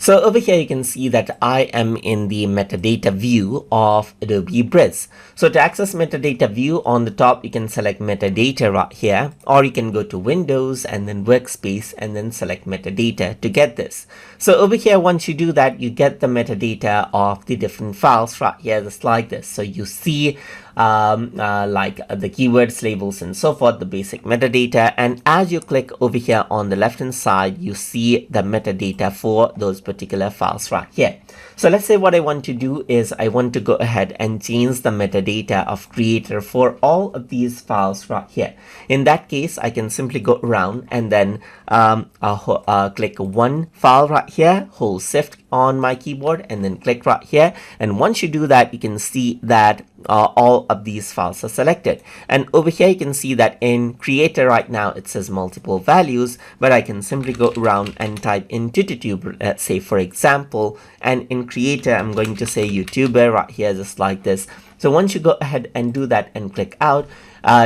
So over here, you can see that I am in the metadata view of Adobe Bridge. So to access metadata view, on the top, you can select metadata right here, or you can go to Windows and then Workspace and then select metadata to get this. So over here, once you do that, you get the metadata of the different files right here, just like this. So you see like the keywords, labels, and so forth, the basic metadata. And as you click over here on the left hand side, you see the metadata for those particular files right here. So let's say what I want to do is I want to go ahead and change the metadata of creator for all of these files right here. In that case, I can simply go around and then click one file right here, hold shift on my keyboard and then click right here. And once you do that, you can see that all of these files are selected. And over here, you can see that in creator right now, it says multiple values, but I can simply go around and type in YouTube, let's say for example, and in creator, I'm going to say YouTuber right here, just like this. So once you go ahead and do that and click out,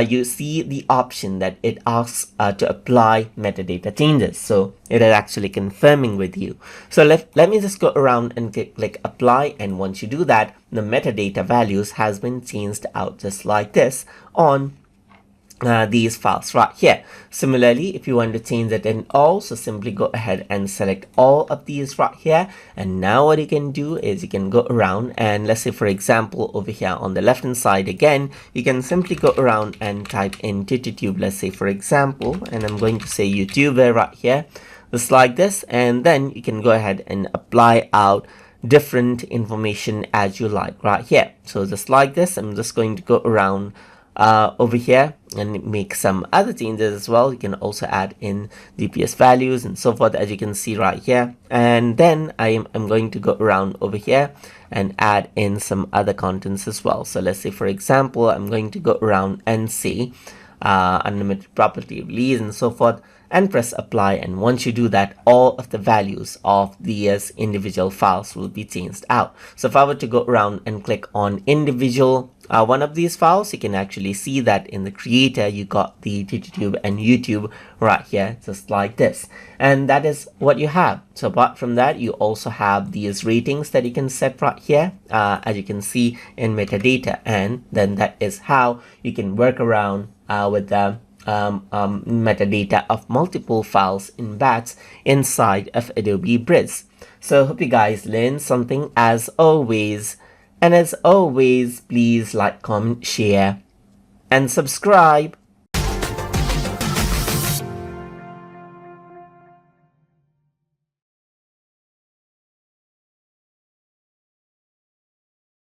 you see the option that it asks to apply metadata changes. So it is actually confirming with you. So let me just go around and click apply. And once you do that, the metadata values has been changed out just like this on these files right here. Similarly, if you want to change it in all, so simply go ahead and select all of these right here. And now what you can do is you can go around and let's say for example over here on the left hand side again, you can simply go around and type in YouTube, let's say for example, and I'm going to say YouTuber right here, just like this. And then you can go ahead and apply out different information as you like right here. So just like this, I'm just going to go around over here and make some other changes as well. You can also add in GPS values and so forth, as you can see right here. And then I'm going to go around over here and add in some other contents as well. So let's say for example, I'm going to go around and say unlimited property release and so forth, and press apply. And once you do that, all of the values of these individual files will be changed out. So if I were to go around and click on individual one of these files, you can actually see that in the creator you got the YouTube and YouTube right here, just like this. And that is what you have. So apart from that, you also have these ratings that you can set right here, as you can see in metadata. And then that is how you can work around with the metadata of multiple files in batch inside of Adobe Bridge. So hope you guys learned something as always. And as always, please like, comment, share, and subscribe.